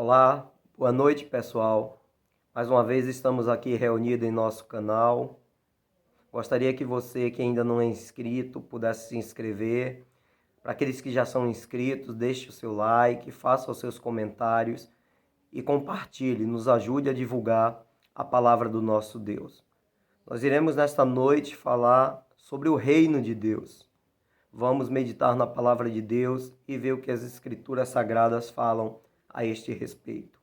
Olá, boa noite pessoal. Mais uma vez estamos aqui reunidos em nosso canal. Gostaria que você que ainda não é inscrito pudesse se inscrever. Para aqueles que já são inscritos, deixe o seu like, faça os seus comentários e compartilhe, nos ajude a divulgar a palavra do nosso Deus. Nós iremos nesta noite falar sobre o reino de Deus. Vamos meditar na palavra de Deus e ver o que as Escrituras Sagradas falam a este respeito.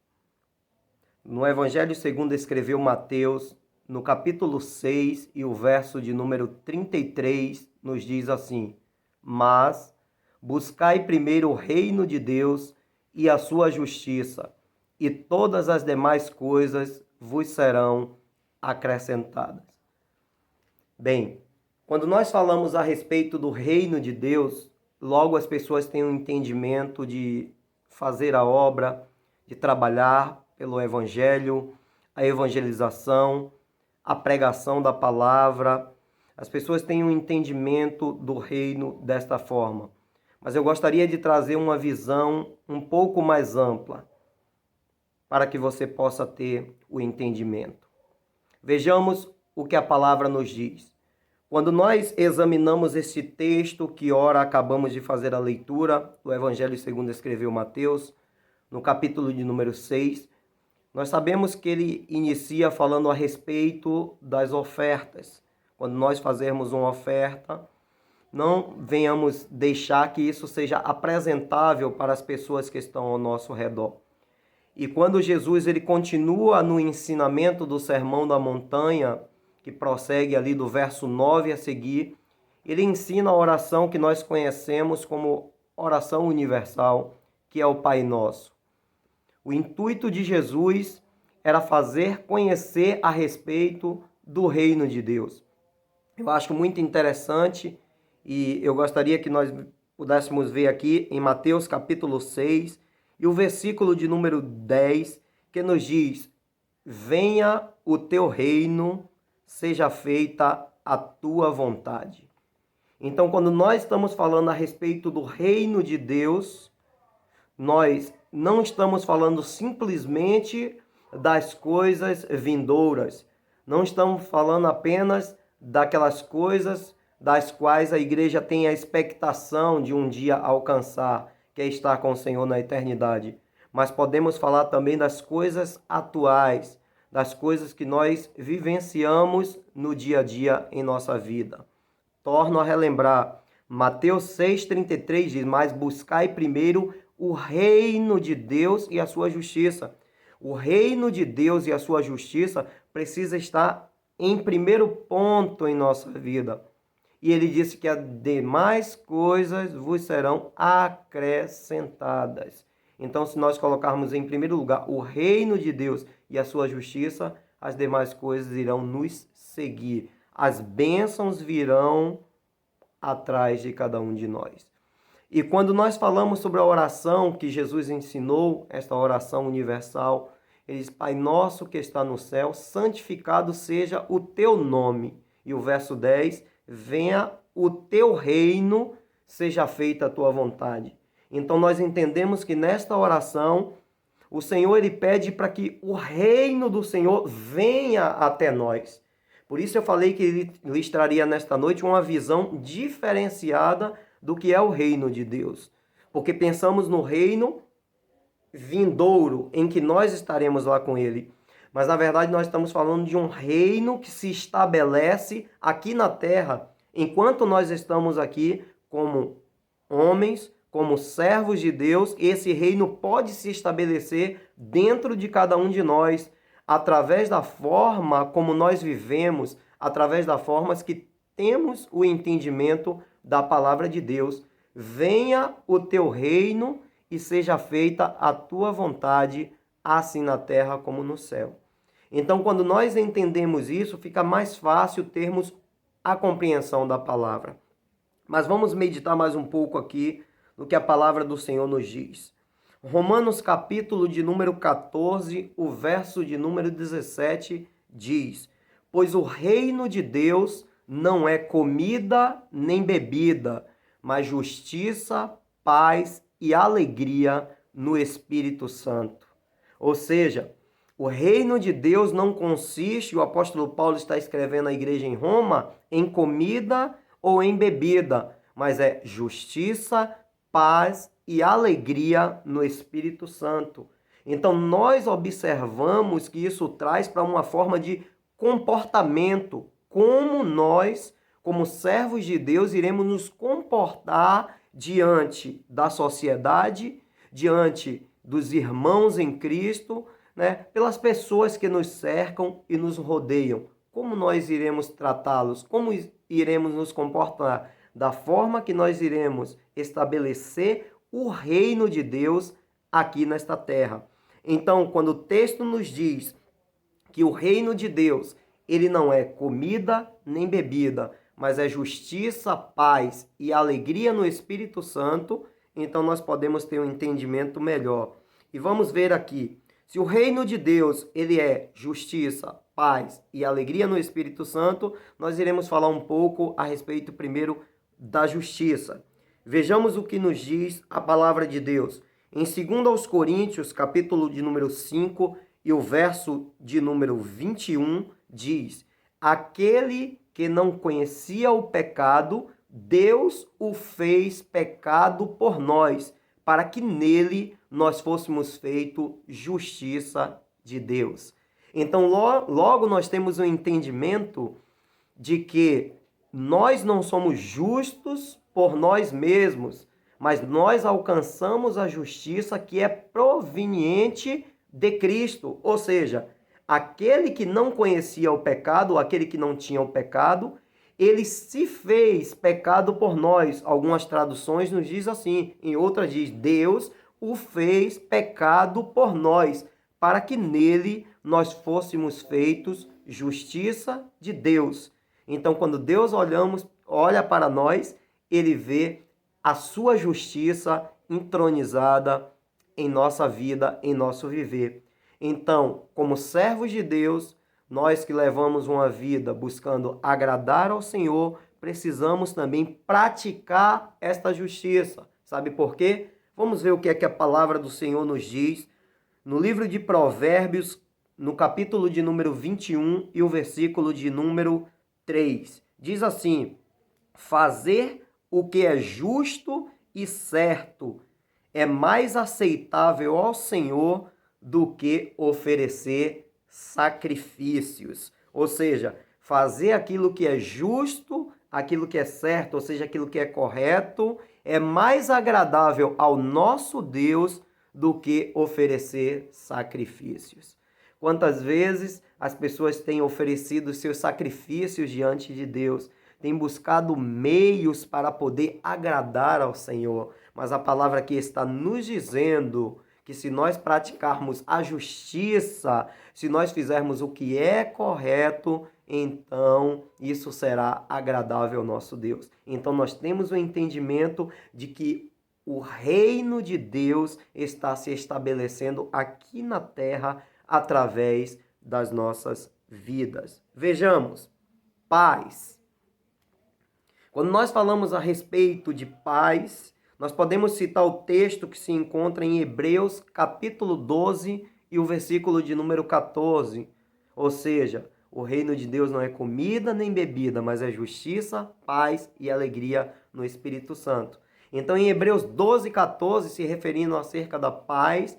No Evangelho segundo escreveu Mateus, no capítulo 6 e o verso de número 33, nos diz assim: Mas buscai primeiro o reino de Deus e a sua justiça, e todas as demais coisas vos serão acrescentadas. Bem, quando nós falamos a respeito do reino de Deus, logo as pessoas têm um entendimento de fazer a obra, de trabalhar pelo Evangelho, a evangelização, a pregação da palavra. As pessoas têm um entendimento do reino desta forma. Mas eu gostaria de trazer uma visão um pouco mais ampla, para que você possa ter o entendimento. Vejamos o que a palavra nos diz. Quando nós examinamos este texto que ora acabamos de fazer a leitura do Evangelho segundo escreveu Mateus, no capítulo de número 6, nós sabemos que ele inicia falando a respeito das ofertas. Quando nós fazermos uma oferta, não venhamos deixar que isso seja apresentável para as pessoas que estão ao nosso redor. E quando Jesus ele continua no ensinamento do Sermão da Montanha, que prossegue ali do verso 9 a seguir, ele ensina a oração que nós conhecemos como oração universal, que é o Pai Nosso. O intuito de Jesus era fazer conhecer a respeito do reino de Deus. Eu acho muito interessante e eu gostaria que nós pudéssemos ver aqui em Mateus capítulo 6 e o versículo de número 10, que nos diz: Venha o teu reino, seja feita a tua vontade. Então, quando nós estamos falando a respeito do reino de Deus, nós não estamos falando simplesmente das coisas vindouras. Não estamos falando apenas daquelas coisas das quais a igreja tem a expectação de um dia alcançar, que é estar com o Senhor na eternidade. Mas podemos falar também das coisas atuais, das coisas que nós vivenciamos no dia a dia em nossa vida. Torno a relembrar, Mateus 6,33 diz: Mas buscai primeiro o reino de Deus e a sua justiça. O reino de Deus e a sua justiça precisa estar em primeiro ponto em nossa vida. E ele disse que as demais coisas vos serão acrescentadas. Então, se nós colocarmos em primeiro lugar o reino de Deus e a sua justiça, as demais coisas irão nos seguir. As bênçãos virão atrás de cada um de nós. E quando nós falamos sobre a oração que Jesus ensinou, esta oração universal, ele diz: Pai nosso que está no céu, santificado seja o teu nome. E o verso 10, venha o teu reino, seja feita a tua vontade. Então nós entendemos que nesta oração, o Senhor ele pede para que o reino do Senhor venha até nós. Por isso eu falei que ele lhes traria nesta noite uma visão diferenciada do que é o reino de Deus. Porque pensamos no reino vindouro, em que nós estaremos lá com ele. Mas na verdade nós estamos falando de um reino que se estabelece aqui na terra, enquanto nós estamos aqui como homens, como servos de Deus. Esse reino pode se estabelecer dentro de cada um de nós, através da forma como nós vivemos, através da forma que temos o entendimento da palavra de Deus. Venha o teu reino e seja feita a tua vontade, assim na terra como no céu. Então, quando nós entendemos isso, fica mais fácil termos a compreensão da palavra. Mas vamos meditar mais um pouco aqui no que a palavra do Senhor nos diz. Romanos capítulo de número 14, o verso de número 17 diz: Pois o reino de Deus não é comida nem bebida, mas justiça, paz e alegria no Espírito Santo. Ou seja, o reino de Deus não consiste, o apóstolo Paulo está escrevendo à igreja em Roma, em comida ou em bebida, mas é justiça, paz e alegria no Espírito Santo. Então nós observamos que isso traz para uma forma de comportamento, como nós, como servos de Deus, iremos nos comportar diante da sociedade, diante dos irmãos em Cristo, né, pelas pessoas que nos cercam e nos rodeiam. Como nós iremos tratá-los? Como iremos nos comportar? Da forma que nós iremos estabelecer o reino de Deus aqui nesta terra. Então, quando o texto nos diz que o reino de Deus, ele não é comida nem bebida, mas é justiça, paz e alegria no Espírito Santo, então nós podemos ter um entendimento melhor. E vamos ver aqui, se o reino de Deus, ele é justiça, paz e alegria no Espírito Santo, nós iremos falar um pouco a respeito primeiro da justiça. Vejamos o que nos diz a palavra de Deus. Em 2 Coríntios, capítulo de número 5 e o verso de número 21, diz: aquele que não conhecia o pecado, Deus o fez pecado por nós, para que nele nós fôssemos feitos justiça de Deus. Então, logo nós temos um entendimento de que nós não somos justos por nós mesmos, mas nós alcançamos a justiça que é proveniente de Cristo. Ou seja, aquele que não conhecia o pecado, aquele que não tinha o pecado, ele se fez pecado por nós. Algumas traduções nos diz assim, em outras diz, Deus o fez pecado por nós, para que nele nós fôssemos feitos justiça de Deus. Então, quando Deus olha para nós, ele vê a sua justiça entronizada em nossa vida, em nosso viver. Então, como servos de Deus, nós que levamos uma vida buscando agradar ao Senhor, precisamos também praticar esta justiça. Sabe por quê? Vamos ver o que é que a palavra do Senhor nos diz no livro de Provérbios, no capítulo de número 21 e o versículo de número 3. Diz assim: fazer o que é justo e certo é mais aceitável ao Senhor do que oferecer sacrifícios. Ou seja, fazer aquilo que é justo, aquilo que é certo, ou seja, aquilo que é correto, é mais agradável ao nosso Deus do que oferecer sacrifícios. Quantas vezes as pessoas têm oferecido seus sacrifícios diante de Deus, têm buscado meios para poder agradar ao Senhor, mas a palavra aqui está nos dizendo que se nós praticarmos a justiça, se nós fizermos o que é correto, então isso será agradável ao nosso Deus. Então nós temos o entendimento de que o reino de Deus está se estabelecendo aqui na terra através das nossas vidas. Vejamos, paz. Quando nós falamos a respeito de paz, nós podemos citar o texto que se encontra em Hebreus, capítulo 12 e o versículo de número 14. Ou seja, o reino de Deus não é comida nem bebida, mas é justiça, paz e alegria no Espírito Santo. Então, em Hebreus 12, 14, se referindo acerca da paz,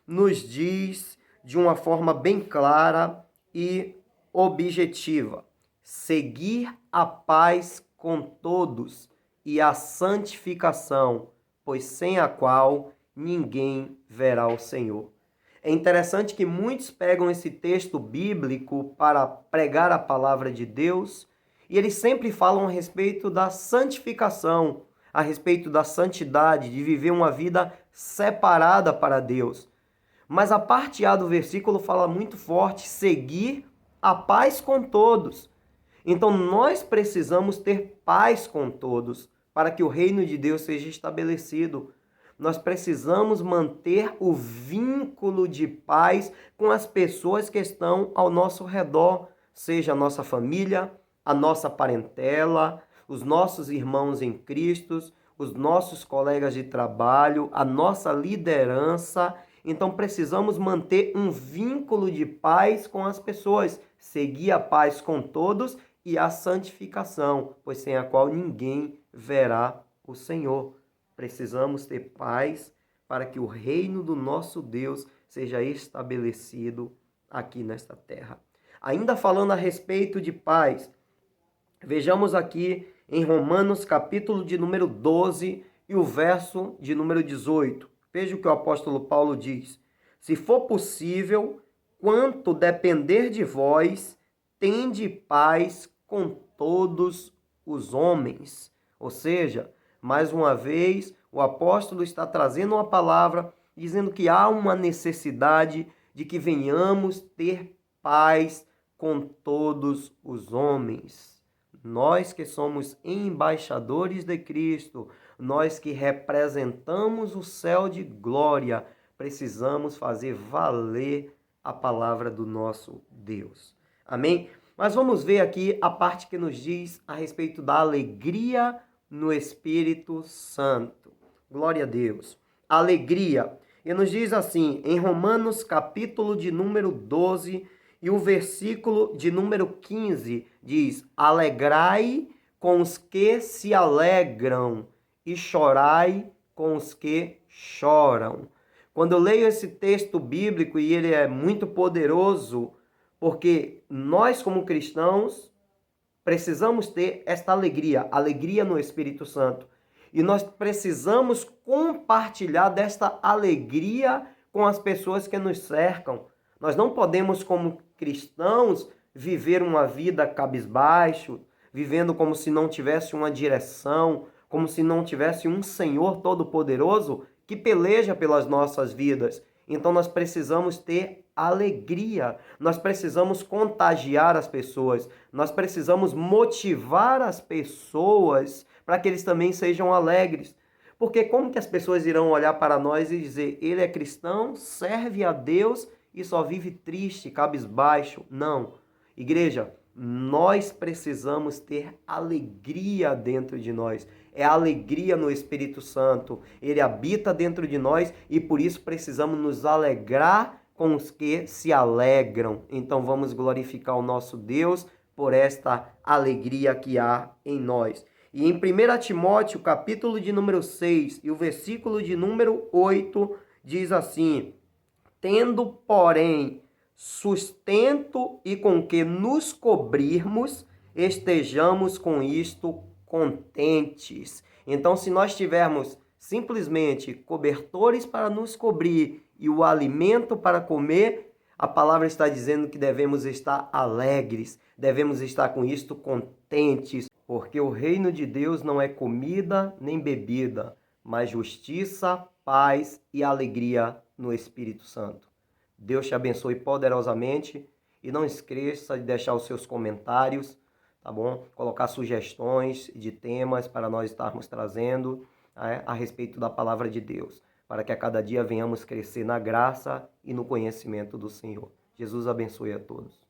nos diz de uma forma bem clara e objetiva: seguir a paz com todos e a santificação, pois sem a qual ninguém verá o Senhor. É interessante que muitos pegam esse texto bíblico para pregar a palavra de Deus e eles sempre falam a respeito da santificação, a respeito da santidade, de viver uma vida separada para Deus. Mas a parte A do versículo fala muito forte: seguir a paz com todos. Então nós precisamos ter paz com todos para que o reino de Deus seja estabelecido. Nós precisamos manter o vínculo de paz com as pessoas que estão ao nosso redor, seja a nossa família, a nossa parentela, os nossos irmãos em Cristo, os nossos colegas de trabalho, a nossa liderança. Então precisamos manter um vínculo de paz com as pessoas, seguir a paz com todos e a santificação, pois sem a qual ninguém verá o Senhor. Precisamos ter paz para que o reino do nosso Deus seja estabelecido aqui nesta terra. Ainda falando a respeito de paz, vejamos aqui em Romanos capítulo de número 12 e o verso de número 18. Veja o que o apóstolo Paulo diz: se for possível, quanto depender de vós, tende paz com todos os homens. Ou seja, mais uma vez, o apóstolo está trazendo uma palavra dizendo que há uma necessidade de que venhamos ter paz com todos os homens. Nós que somos embaixadores de Cristo, nós que representamos o céu de glória, precisamos fazer valer a palavra do nosso Deus. Amém? Mas vamos ver aqui a parte que nos diz a respeito da alegria no Espírito Santo. Glória a Deus. Alegria. E nos diz assim, em Romanos capítulo de número 12 e o versículo de número 15, diz: alegrai com os que se alegram e chorai com os que choram. Quando eu leio esse texto bíblico, e ele é muito poderoso, porque nós como cristãos precisamos ter esta alegria, alegria no Espírito Santo. E nós precisamos compartilhar desta alegria com as pessoas que nos cercam. Nós não podemos, como cristãos, viver uma vida cabisbaixo, vivendo como se não tivesse uma direção, como se não tivesse um Senhor Todo-Poderoso que peleja pelas nossas vidas. Então nós precisamos ter alegria, nós precisamos contagiar as pessoas, nós precisamos motivar as pessoas para que eles também sejam alegres. Porque como que as pessoas irão olhar para nós e dizer, ele é cristão, serve a Deus e só vive triste, cabisbaixo? Não. Igreja, nós precisamos ter alegria dentro de nós. É alegria no Espírito Santo. Ele habita dentro de nós e por isso precisamos nos alegrar com os que se alegram. Então vamos glorificar o nosso Deus por esta alegria que há em nós. E em 1 Timóteo, capítulo de número 6 e o versículo de número 8, diz assim: tendo, porém, sustento e com que nos cobrirmos, estejamos com isto contentes. Então, se nós tivermos simplesmente cobertores para nos cobrir e o alimento para comer, a palavra está dizendo que devemos estar alegres, devemos estar com isto contentes, porque o reino de Deus não é comida nem bebida, mas justiça, paz e alegria no Espírito Santo. Deus te abençoe poderosamente e não esqueça de deixar os seus comentários, tá bom? Colocar sugestões de temas para nós estarmos trazendo a respeito da palavra de Deus, para que a cada dia venhamos crescer na graça e no conhecimento do Senhor. Jesus abençoe a todos.